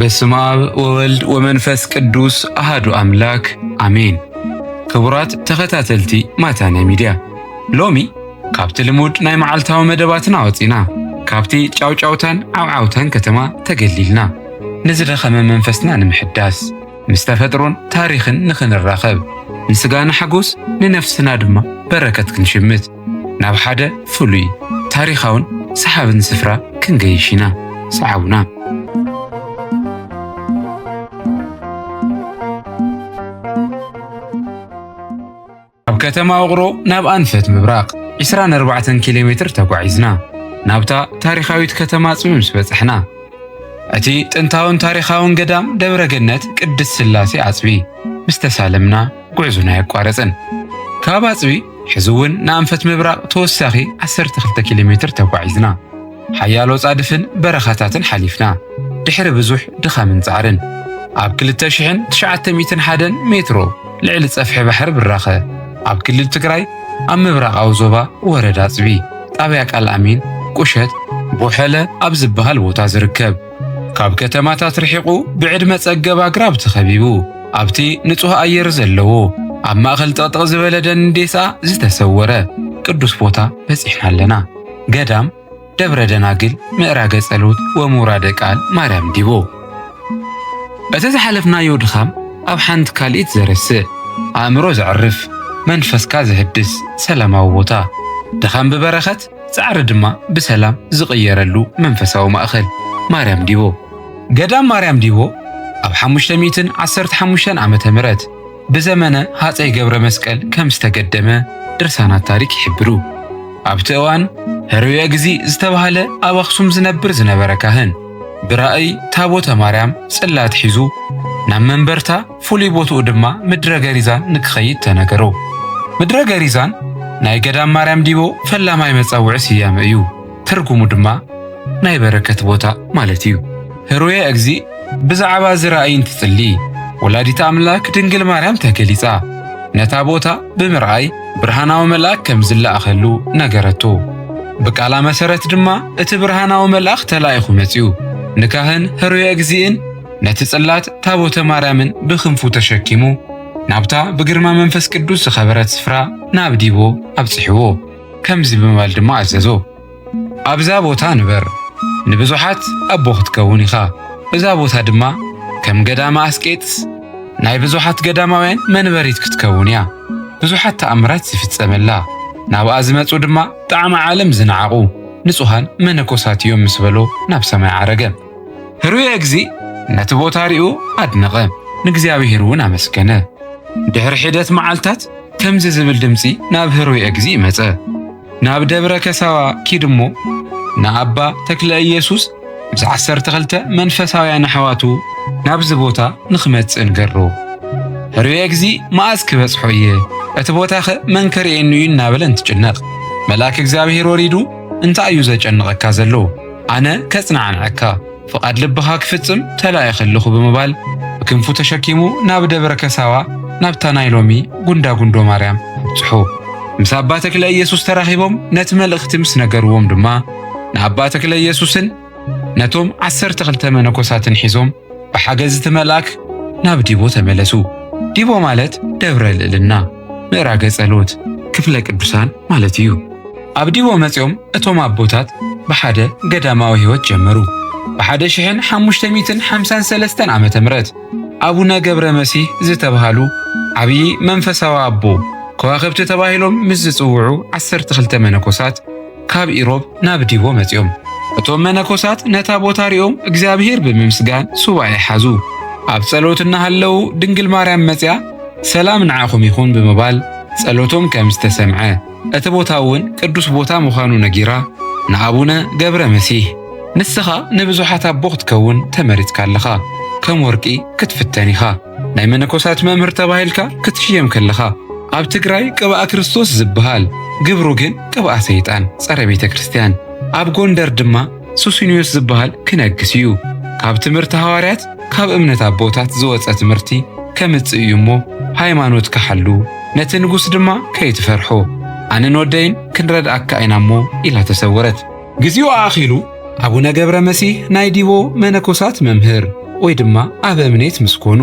በስመ አብ ወወልድ ወመንፈስ ቅዱስ አሐዱ አምላክ አሜን። ክቡራት ተኸታተልቲ ማታነ ሚድያ ሎሚ ካብቲ ልሙድ ናይ መዓልታዊ መደባትና ወፂና ካብቲ ጫውጫውታን ዓውዓውታን ከተማ ተገሊልና ንዝደኸመ መንፈስና ንምሕዳስ ምስ ተፈጥሮን ታሪኽን ንኽንራኸብ ንስጋና ሓጎስ ንነፍስና ድማ በረከት ክንሽምት ናብ ሓደ ፍሉይ ታሪኻውን ሰሓብን ስፍራ ክንገይሽና ሰዓቡና። ኣብ ከተማ ውቕሮ ናብ ኣንፈት ምብራቕ 24 ኪሎ ሜትር ተጓዒዝና ናብታ ታሪኻዊት ከተማ ኣፅቢ ምስ በፅሕና እቲ ጥንታውን ታሪኻውን ገዳም ደብረ ገነት ቅድስት ሥላሴ ኣፅቢ ምስ ተሳለምና ጉዕዞና የቋረፅን። ካብ ኣፅቢ ሕዚ እውን ንኣንፈት ምብራቕ ተወሳኺ 12 ኪሎ ሜትር ተጓዒዝና ሓያሎ ጻድፍን በረኻታትን ሓሊፍና ድሕሪ ብዙሕ ድኻምን ጻዕርን ኣብ 2901 ሜትሮ ልዕሊ ፀፍሒ ባሕሪ ብራኸ ኣብ ክልል ትግራይ ኣብ ምብራቓዊ ዞባ ወረዳ ኣፅቢ ጣብያ ቃልኣሚን ቁሸት ቦሐለ ኣብ ዝበሃል ቦታ ዝርከብ ካብ ከተማታት ርሒቑ ብዕድመ ጸገብ ኣግራብ ተኸቢቡ ኣብቲ ንጹህ ኣየር ዘለዎ ኣብ ማእኸል ጠቕጥቕ ዝበለ ደንዴሳ ዝተሰወረ ቅዱስ ቦታ በፂሕና ኣለና። ገዳም ደብረ ደናግል ምዕራገ ጸሎት ወሙራደ ቃል ማርያም ዲቦ። እቲ ዝሓለፍናዮ ድኻም ኣብ ሓንቲ ካልኢት ዘረስእ ኣእምሮ ዘዕርፍ መንፈስካ ዘህድስ ሰላማዊ ቦታ ድኻም ብበረኸት ጻዕሪ ድማ ብሰላም ዝቕየረሉ መንፈሳዊ ማእኸል ማርያም ዲቦ። ገዳም ማርያም ዲቦ ኣብ 515 ዓመተ ምህረት ብዘመነ ሃፀይ ገብረ መስቀል ከም ዝተገደመ ድርሳናት ታሪክ ይሕብሩ። ኣብቲ እዋን ህሩየ እግዚእ ዝተባህለ ኣብ ኣኽሱም ዝነበረ ካህን ብራእይ ታቦተ ማርያም ጽላት ሒዙ ናብ መንበርታ ፍሉይ ቦትኡ ድማ ምድረ ገሪዛን ንክኸይድ ተነገሮ። ምድረ ገሪዛን ናይ ገዳም ማርያም ዲቦ ፈላማይ መጻውዒ ስያመ እዩ። ትርጉሙ ድማ ናይ በረከት ቦታ ማለት እዩ። ህሩየ እግዚእ ብዛዕባ ዝራእይ እንትጽሊ ወላዲተ ኣምላክ ድንግል ማርያም ተገሊጻ ነታ ቦታ ብምርኣይ ብርሃናዊ መልአክ ከም ዝለኣኸሉ ነገረቶ። ብቃላ መሰረት ድማ እቲ ብርሃናዊ መልአክ ተላኢኹ መጺኡ ንካህን ህሩየ እግዚእን ነቲ ጽላት ታቦተ ማርያምን ብክንፉ ተሸኪሙ ናብታ ብግርማ መንፈስ ቅዱስ ዝኸበረት ስፍራ ናብ ዲቦ ኣብጽሕዎ ከምዚ ብምባል ድማ ኣዘዞ። ኣብዛ ቦታ ንበር ንብዙሓት ኣቦ ክትከውን ኢኻ። እዛ ቦታ ድማ ከም ገዳማ ኣስቄጥስ ናይ ብዙሓት ገዳማውያን መንበሪት ክትከውን እያ። ብዙሓት ተኣምራት ዝፍጸመላ ናብኣ ዝመፁ ድማ ጣዕሚ ዓለም ዝነዓቑ ንጹሃን መነኮሳት እዮም ምስ በሎ ናብ ሰማይ ዓረገ። ህሩየ እግዚእ ነቲ ቦታ ሪኡ ኣድነቐ፣ ንእግዚኣብሔር እውን ኣመስገነ። ድሕሪ ሒደት መዓልታት ከምዚ ዝብል ድምፂ ናብ ህሩየ እግዚእ መፀ። ናብ ደብረ ከሳዋ ኪድሞ ንኣባ ተክለ ኢየሱስ ምስ 12 መንፈሳውያን ኣሕዋቱ ናብዚ ቦታ ንኽመጽእ ንገሮ። ህሩየ እግዚእ መዓዝ ክበጽሖ እየ እቲ ቦታ ኸ መን ከርኤኒ እዩ እናበለ እንትጭነቕ መልኣክ እግዚኣብሔር ወሪዱ እንታይ እዩ ዘጨንቐካ ዘሎ? ኣነ ከጽናዕንዐካ ፍቓድ ልብኻ ክፍጽም ተላኢኽ ኣለኹ ብምባል ብክንፉ ተሸኪሙ ናብ ደብረ ከሳዋ ናብታ ናይ ሎሚ ጉንዳጉንዶ ማርያም ኣብጽሑ። ምስ ኣባ ተክለ ኢየሱስ ተራኺቦም ነቲ መልእኽቲ ምስ ነገርዎም ድማ ንኣባ ተክለ ኢየሱስን ነቶም 12 መነኮሳትን ሒዞም ብሓገዝ እቲ መልአክ ናብ ዲቦ ተመለሱ። ዲቦ ማለት ደብረ ልዕልና ምዕራገ ጸሎት ክፍለ ቅዱሳን ማለት እዩ። ኣብ ዲቦ መጺኦም እቶም ኣቦታት ብሓደ ገዳማዊ ሕይወት ጀመሩ። ብ1553 ዓመተ ምህረት ኣቡነ ገብረ መሲሕ ዝተባሃሉ ዓብዪ መንፈሳዊ ኣቦ ከዋኽብቲ ተባሂሎም ምስ ዝጽውዑ 12 መነኮሳት ካብ ኢሮብ ናብ ዲቦ መጺኦም እቶም መነኮሳት ነታ ቦታ ሪኦም እግዚኣብሔር ብምምስጋን ሱባኤ ሓዙ። ኣብ ጸሎት እናሃለዉ ድንግል ማርያም መጽያ ሰላም ንዓኹም ይኹን ብምባል ጸሎቶም ከም ዝተሰምዐ እቲ ቦታ እውን ቅዱስ ቦታ ምዃኑ ነጊራ ንኣቡነ ገብረ መሲሕ ንስኻ ንብዙሓት ኣቦ ክትከውን ተመሪጽካ ኣለኻ፣ ከም ወርቂ ክትፍተን ኢኻ፣ ናይ መነኮሳት መምህር ተባሂልካ ክትሽየም ከለኻ ኣብ ትግራይ ቅብኣ ክርስቶስ ዝበሃል ግብሩ ግን ቅብኣ ሰይጣን ጸረ ቤተ ክርስቲያን ኣብ ጎንደር ድማ ሱስንዮስ ዝበሃል ክነግስ እዩ። ካብ ትምህርቲ ሐዋርያት ካብ እምነት ኣቦታት ዝወፀ ትምህርቲ ከምጽእ እዩ እሞ ሃይማኖት ክሓሉ ነቲ ንጉስ ድማ ከይትፈርሖ ኣነን ወደይን ክንረድኣካ ኢና እሞ ኢላ ተሰወረት። ግዚኡ ኣኺሉ አቡነ ገብረ መሲህ ናይ ዲቦ መነኮሳት መምህር ወይ ድማ አበ እምኔት ምስኮኑ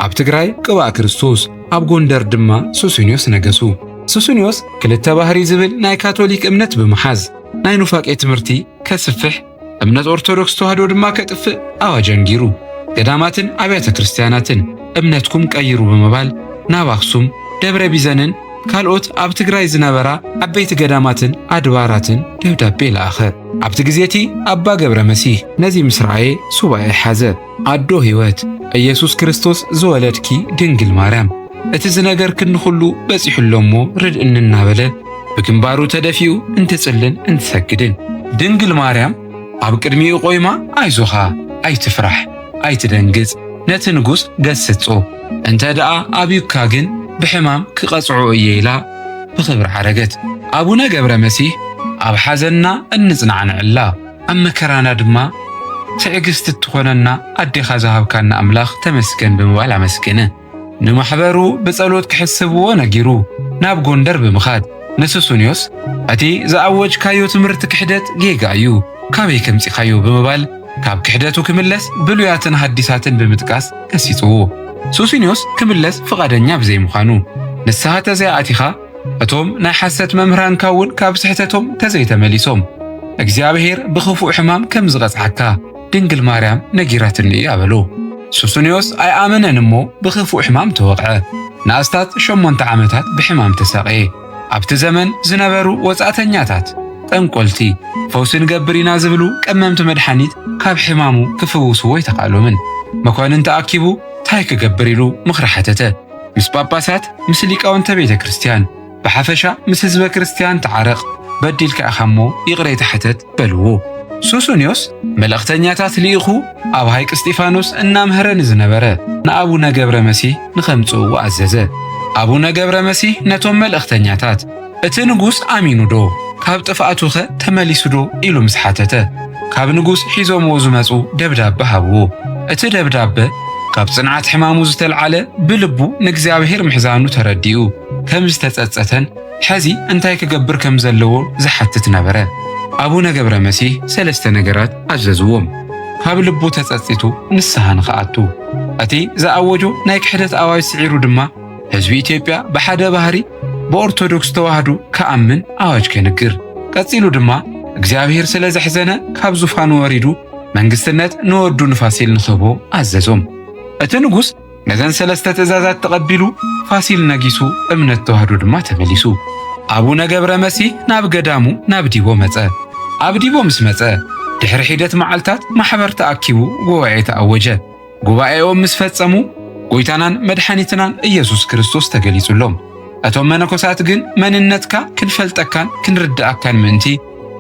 ኣብ ትግራይ ቅባእ ክርስቶስ ኣብ ጎንደር ድማ ሱስንዮስ ነገሱ። ሱስንዮስ ክልተ ባህሪ ዝብል ናይ ካቶሊክ እምነት ብምሓዝ ናይ ኑፋቄ ትምህርቲ ከስፍሕ እምነት ኦርቶዶክስ ተዋህዶ ድማ ከጥፍእ ኣዋጅ አንጊሩ ገዳማትን አብያተ ክርስቲያናትን እምነትኩም ቀይሩ በመባል ናብ አክሱም ደብረ ቢዘንን ካልኦት ኣብ ትግራይ ዝነበራ ዓበይቲ ገዳማትን አድባራትን ደብዳቤ ለኣኸ። ኣብቲ ግዜቲ ኣባ ገብረ መሲህ ነዚ ምስ ረኣየ ሱባኤ ሓዘ። ኣዶ ህይወት ኢየሱስ ክርስቶስ ዝወለድኪ ድንግል ማርያም እቲ ዝነገር ክንኩሉ በፂሑሎሞ ርድእን እናበለ ብግንባሩ ተደፊኡ እንትጽልን እንትሰግድን ድንግል ማርያም ኣብ ቅድሚኡ ቆይማ ኣይዞኻ ኣይትፍራሕ ኣይትደንግጽ ነቲ ንጉስ ገስጾ እንተ ደኣ ኣብዩካ ግን ብሕማም ክቐጽዑ እየ ኢላ ብኽብሪ ዓረገት። ኣቡነ ገብረ መሲህ ኣብ ሓዘንና እንጽናዕንዕላ ኣብ መከራና ድማ ትዕግስቲ እትኾነና ኣዴኻ ዝሃብካና ኣምላኽ ተመስገን ብምባል ኣመስገነ። ንማሕበሩ ብጸሎት ክሕስብዎ ነጊሩ ናብ ጎንደር ብምኻድ ንሱስንዮስ እቲ ዝኣወጅካዮ ትምህርቲ ክሕደት ጌጋ እዩ ካበይ ከምፂኻዮ ብምባል ካብ ክሕደቱ ክምለስ ብሉያትን ሓዲሳትን ብምጥቃስ ከሲጽዎ። ሱስንዮስ ክምለስ ፍቓደኛ ብዘይምዃኑ ንስሓ ተዘይኣቲኻ እቶም ናይ ሓሰት መምህራንካ እውን ካብ ስሕተቶም ተዘይተመሊሶም እግዚአብሔር ብኽፉእ ሕማም ከም ዝቐጽዓካ ድንግል ማርያም ነጊራትኒ ኣበሎ። ሱስንዮስ ኣይኣመነን እሞ ብኽፉእ ሕማም ተወቕዐ። ንኣስታት 8 ዓመታት ብሕማም ተሰቐየ። ኣብቲ ዘመን ዝነበሩ ወጻእተኛታት ጠንቆልቲ ፈውሲ ንገብር ኢና ዝብሉ ቀመምቲ መድሓኒት ካብ ሕማሙ ክፍውስዎ ይተኻእሎምን። መኳንን ተኣኪቡ ታይ ክገብር ኢሉ ምኽሪ ሓተተ። ምስ ጳጳሳት ምስ ሊቃውንተ ቤተ ክርስቲያን ብሓፈሻ ምስ ህዝበ ክርስቲያን ተዓረቕ በዲልካ ኢኻ እሞ ይቕረይ ተሓተት በልዎ። ሱስንዮስ መልእኽተኛታት ልኢኹ ኣብ ሃይቅ እስጢፋኖስ እናምሃረ ንዝነበረ ንኣቡነ ገብረ መሲህ ንኸምጽእዎ ኣዘዘ። ኣቡነ ገብረ መሲህ ነቶም መልእኽተኛታት እቲ ንጉስ ኣሚኑ ዶ ካብ ጥፍኣቱኸ ተመሊሱ ዶ ኢሉ ምስ ሓተተ ካብ ንጉስ ሒዞምዎ ዝመጹ ደብዳቤ ሃብዎ። እቲ ደብዳቤ ካብ ጽንዓት ሕማሙ ዝተልዓለ ብልቡ ንእግዚአብሔር ምሕዛኑ ተረዲኡ ከም ዝተጸጸተን ሕዚ እንታይ ክገብር ከም ዘለዎ ዝሓትት ነበረ። ኣቡነ ገብረ መሲህ 3 ነገራት ኣዘዝዎም። ካብ ልቡ ተጸጺቱ ንስሓ ንኽኣቱ፣ እቲ ዝኣወጆ ናይ ክሕደት ኣዋጅ ስዒሩ ድማ ህዝቢ ኢትዮጵያ ብሓደ ባህሪ በኦርቶዶክስ ተዋህዶ ከኣምን ኣዋጅ ከንግር፣ ቀጺሉ ድማ እግዚአብሔር ስለ ዘሕዘነ ካብ ዙፋኑ ወሪዱ መንግስትነት ንወዱ ንፋሲል ንኽቦ ኣዘዞም። እቲ ንጉስ ነዘን 3 ትእዛዛት ተቐቢሉ ፋሲል ነጊሱ እምነት ተዋህዶ ድማ ተመሊሱ። ኣቡነ ገብረ መሲህ ናብ ገዳሙ ናብ ዲቦ መጸ። ኣብ ዲቦ ምስ መጸ ድሕሪ ሒደት መዓልታት ማሕበር ተኣኪቡ ጉባኤ ተኣወጀ። ጉባኤኦም ምስ ፈጸሙ ጎይታናን መድሓኒትናን ኢየሱስ ክርስቶስ ተገሊጹሎም። እቶም መነኮሳት ግን መንነትካ ክንፈልጠካን ክንርዳእካን ምእንቲ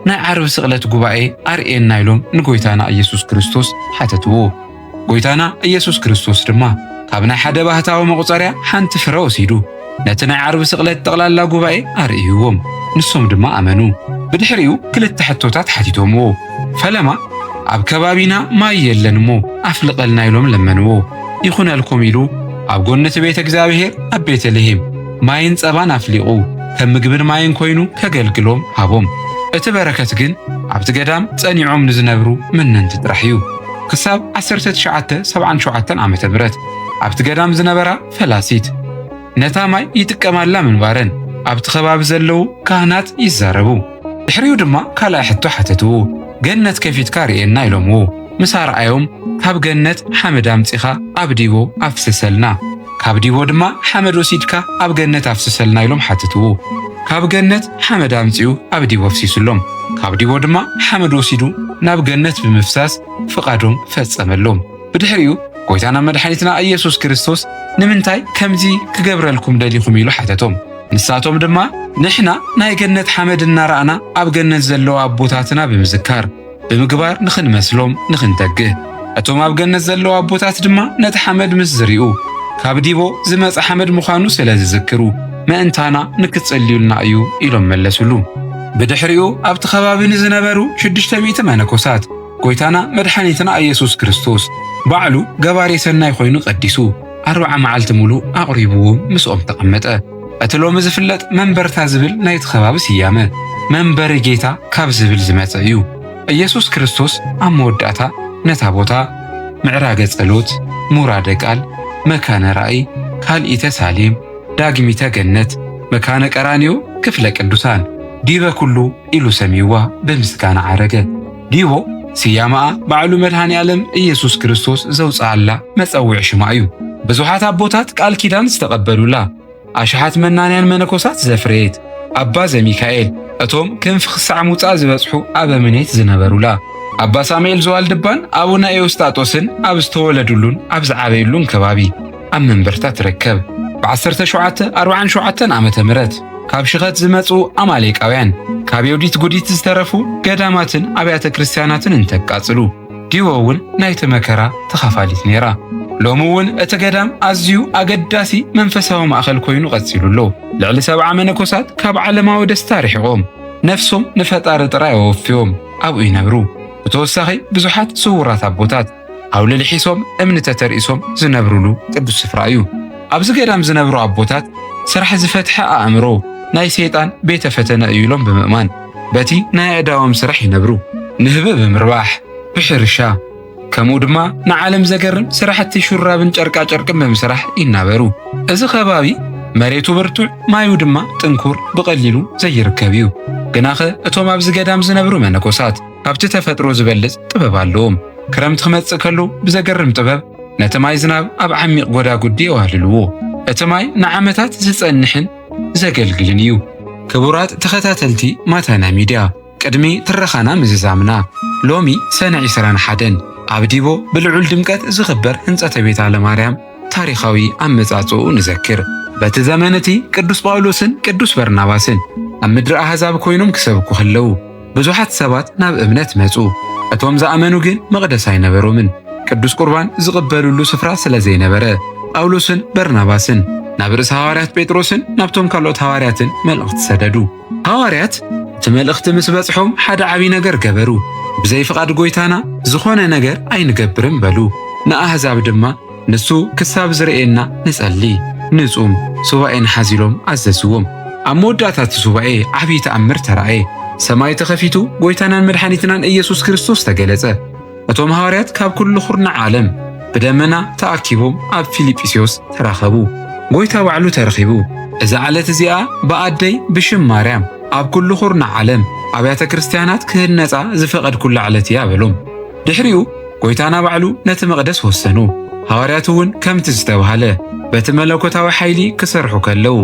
ናይ ዓርቢ ስቕለት ጉባኤ ኣርኤና ኢሎም ንጎይታና ኢየሱስ ክርስቶስ ሓተትዎ። ጎይታና ኢየሱስ ክርስቶስ ድማ ካብ ናይ ሓደ ባህታዊ መቁፀርያ ሓንቲ ፍረ ወሲዱ ነቲ ናይ ዓርቢ ስቕለት ጠቕላላ ጉባኤ ኣርእይዎም፣ ንሶም ድማ ኣመኑ። ብድሕሪኡ 2 ሕቶታት ሓቲቶምዎ። ፈለማ ኣብ ከባቢና ማይ የለን እሞ ኣፍልቐልና ኢሎም ለመንዎ። ይኹነልኩም ኢሉ ኣብ ጎነት ቤተ እግዚአብሔር ኣብ ቤተልሔም ማይን ጸባን ኣፍሊቑ ከም ምግብን ማይን ኮይኑ ከገልግሎም ሃቦም። እቲ በረከት ግን ኣብቲ ገዳም ጸኒዖም ንዝነብሩ መነንቲ ጥራሕ እዩ። ክሳብ 1977 ዓመተ ምህረት ኣብቲ ገዳም ዝነበራ ፈላሲት ነታ ማይ ይጥቀማላ ምንባረን ኣብቲ ከባቢ ዘለዉ ካህናት ይዛረቡ። ድሕሪኡ ድማ ካልኣይ ሕቶ ሓተትዎ። ገነት ከፊትካ ርኤና ኢሎምዎ። ምስ ኣርኣዮም ካብ ገነት ሓመድ ኣምፂኻ ኣብ ዲቦ ኣፍስሰልና፣ ካብ ዲቦ ድማ ሓመድ ወሲድካ ኣብ ገነት ኣፍስሰልና ኢሎም ሓተትዎ። ካብ ገነት ሓመድ ኣምፂኡ ኣብ ዲቦ ኣፍሲሱሎም፣ ካብ ዲቦ ድማ ሓመድ ወሲዱ ናብ ገነት ብምፍሳስ ፍቓዶም ፈጸመሎም። ብድሕሪኡ ጎይታና መድሓኒትና ኢየሱስ ክርስቶስ ንምንታይ ከምዚ ክገብረልኩም ደሊኹም ኢሉ ሓተቶም። ንሳቶም ድማ ንሕና ናይ ገነት ሓመድ እናረኣና ኣብ ገነት ዘለዉ ኣቦታትና ብምዝካር ብምግባር ንኽንመስሎም ንኽንተግህ፣ እቶም ኣብ ገነት ዘለዉ ኣቦታት ድማ ነቲ ሓመድ ምስ ዝሪኡ ካብ ዲቦ ዝመጽ ሓመድ ምዃኑ ስለ ዝዝክሩ መእንታና ንክትጸልዩልና እዩ ኢሎም መለሱሉ። ብድሕሪኡ ኣብቲ ከባቢ ንዝነበሩ 600 መነኮሳት ጎይታና መድሓኒትና ኢየሱስ ክርስቶስ ባዕሉ ገባሬ ሰናይ ኮይኑ ቀዲሱ 40 መዓልቲ ሙሉእ ኣቕሪብዎም ምስኦም ተቐመጠ። እቲ ሎሚ ዝፍለጥ መንበርታ ዝብል ናይቲ ከባቢ ስያመ መንበሪ ጌታ ካብ ዝብል ዝመጸ እዩ። ኢየሱስ ክርስቶስ ኣብ መወዳእታ ነታ ቦታ ምዕራገ ጸሎት፣ ሙራደ ቃል፣ መካነ ራእይ፣ ካልኢተ ሳሌም፣ ዳግሚተ ገነት፣ መካነ ቀራንዮ፣ ክፍለ ቅዱሳን ዲበ ኩሉ ኢሉ ሰሚዋ ብምስጋና ዓረገ። ዲቦ ስያማኣ ባዕሉ መድኃኔ ዓለም ኢየሱስ ክርስቶስ ዘውፅኣላ መጸውዒ ሽማ እዩ። ብዙሓት ኣቦታት ቃል ኪዳን ዝተቐበሉላ፣ ኣሽሓት መናንያን መነኮሳት ዘፍረየት ኣባ ዘሚካኤል እቶም ክንፊ ክሳዕ ሙፃእ ዝበጽሑ ኣበምኔት ዝነበሩላ፣ ኣባ ሳሙኤል ዘዋልድባን ኣቡነ ኤዎስጣጦስን ኣብ ዝተወለዱሉን ኣብ ዝዓበዩሉን ከባቢ ኣብ መንበርታ ትርከብ። ብ1747 ዓመተ ምህረት ካብ ሽኸት ዝመጹ ኣማሌቃውያን ካብ የውዲት ጉዲት ዝተረፉ ገዳማትን ኣብያተ ክርስቲያናትን እንተቃጽሉ ዲቦ እውን ናይቲ መከራ ተኻፋሊት ነይራ። ሎሚ እውን እቲ ገዳም ኣዝዩ ኣገዳሲ መንፈሳዊ ማእኸል ኮይኑ ቀጺሉሎ። ልዕሊ 70 መነኮሳት ካብ ዓለማዊ ደስታ ርሒቖም ነፍሶም ንፈጣሪ ጥራይ ወፊዮም ኣብኡ ይነብሩ። ብተወሳኺ ብዙሓት ስውራት ኣቦታት ኣውለ ልሒሶም እምኒ ተተርእሶም ዝነብሩሉ ቅዱስ ስፍራ እዩ። ኣብዚ ገዳም ዝነብሩ ኣቦታት ስራሕ ዝፈትሐ ኣእምሮ ናይ ሰይጣን ቤተ ፈተነ እዩ ኢሎም ብምእማን በቲ ናይ ኣእዳዎም ስራሕ ይነብሩ። ንህቢ ብምርባሕ ብሕርሻ ከምኡ ድማ ንዓለም ዘገርም ስራሕቲ ሹራብን ጨርቃ ጨርቅን ብምስራሕ ይናበሩ። እዚ ከባቢ መሬቱ ብርቱዕ ማዩ ድማ ጥንኩር ብቐሊሉ ዘይርከብ እዩ። ግናኸ እቶም ኣብዚ ገዳም ዝነብሩ መነኮሳት ካብቲ ተፈጥሮ ዝበልጽ ጥበብ ኣለዎም። ክረምቲ ክመጽእ ከሎ ብዘገርም ጥበብ ነቲ ማይ ዝናብ ኣብ ዓሚቕ ጎዳጉዲ የዋህልልዎ። እቲ ማይ ንዓመታት ዝጸንሕን ዘገልግልን እዩ። ክቡራት ተኸታተልቲ ማታና ሚድያ ቅድሚ ትረኻና ምዝዛምና ሎሚ ሰነ 21 ኣብ ዲቦ ብልዑል ድምቀት ዝኽበር ህንጸተ ቤተ ማርያም ታሪኻዊ ኣመጻጽኡ ንዘክር። በቲ ዘመን እቲ ቅዱስ ጳውሎስን ቅዱስ በርናባስን ኣብ ምድሪ ኣሕዛብ ኮይኖም ክሰብኩ ከለዉ ብዙሓት ሰባት ናብ እምነት መጹ። እቶም ዝኣመኑ ግን መቕደስ ኣይነበሮምን። ቅዱስ ቁርባን ዝቕበሉሉ ስፍራ ስለ ዘይነበረ ጳውሎስን በርናባስን ናብ ርእሲ ሐዋርያት ጴጥሮስን ናብቶም ካልኦት ሐዋርያትን መልእኽቲ ሰደዱ። ሐዋርያት እቲ መልእኽቲ ምስ በጽሖም ሓደ ዓብይ ነገር ገበሩ። ብዘይ ፍቓድ ጎይታና ዝኾነ ነገር ኣይንገብርም በሉ። ንኣሕዛብ ድማ ንሱ ክሳብ ዝርኤና ንጸሊ ንጹም ሱባኤን ሓዚሎም ኣዘዝዎም። ኣብ መወዳእታ እቲ ሱባኤ ዓብይ ተኣምር ተረኣየ። ሰማይ ተኸፊቱ ጎይታናን መድኃኒትናን ኢየሱስ ክርስቶስ ተገለጸ። እቶም ሐዋርያት ካብ ኩሉ ኹርናዕ ዓለም ብደመና ተኣኪቦም ኣብ ፊልጵስዮስ ተራኸቡ። ጎይታ ባዕሉ ተረኺቡ እዛ ዓለት እዚኣ ብኣደይ ብሽም ማርያም ኣብ ኩሉ ኹርናዕ ዓለም ኣብያተ ክርስቲያናት ክህነፃ ዝፈቐድ ኩሉ ዓለት እያ በሎም። ድሕሪኡ ጎይታና ባዕሉ ነቲ መቕደስ ወሰኑ። ሐዋርያት እውን ከምቲ ዝተባሃለ በቲ መለኮታዊ ሓይሊ ክሰርሑ ከለዉ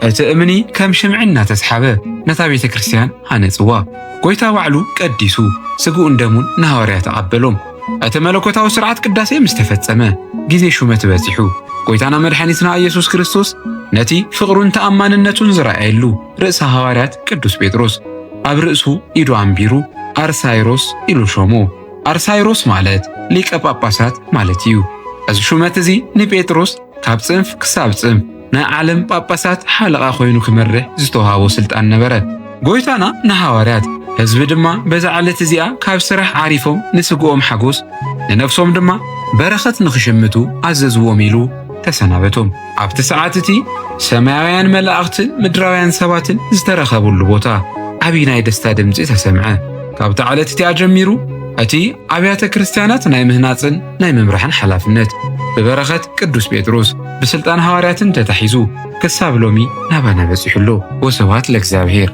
እቲ እምኒ ከም ሽምዒ እናተስሓበ ነታ ቤተ ክርስቲያን ሃነጽዋ። ጎይታ ባዕሉ ቀዲሱ ስጉኡን ደሙን ንሐዋርያት ተቐበሎም። እቲ መለኮታዊ ስርዓት ቅዳሴ ምስ ተፈጸመ ግዜ ሹመት በጺሑ ጎይታና መድኃኒትና ኢየሱስ ክርስቶስ ነቲ ፍቕሩን ተኣማንነቱን ዝረኣየሉ ርእሰ ሐዋርያት ቅዱስ ጴጥሮስ ኣብ ርእሱ ኢዱ ኣንቢሩ ኣርሳይሮስ ኢሉ ሾሞ። ኣርሳይሮስ ማለት ሊቀ ጳጳሳት ማለት እዩ። እዚ ሹመት እዚ ንጴጥሮስ ካብ ጽንፍ ክሳብ ጽንፍ ናይ ዓለም ጳጳሳት ሓለቓ ኮይኑ ክመርሕ ዝተዋሃቦ ስልጣን ነበረ። ጎይታና ንሐዋርያት ህዝቢ ድማ በዛ ዓለት እዚኣ ካብ ስራሕ ዓሪፎም ንስግኦም ሓጎስ ንነፍሶም ድማ በረኸት ንኽሽምቱ ኣዘዝዎም ኢሉ ተሰናበቶም። ኣብቲ ሰዓት እቲ ሰማያውያን መላእኽትን ምድራውያን ሰባትን ዝተረኸቡሉ ቦታ ዓብይ ናይ ደስታ ድምፂ ተሰምዐ። ካብቲ ዓለት እቲኣ ጀሚሩ እቲ ኣብያተ ክርስቲያናት ናይ ምህናፅን ናይ ምምራሕን ሓላፍነት ብበረኸት ቅዱስ ጴጥሮስ ብስልጣን ሐዋርያትን ተታሒዙ ክሳብ ሎሚ ናባና በፂሑሎ። ወስብሐት ለእግዚአብሔር።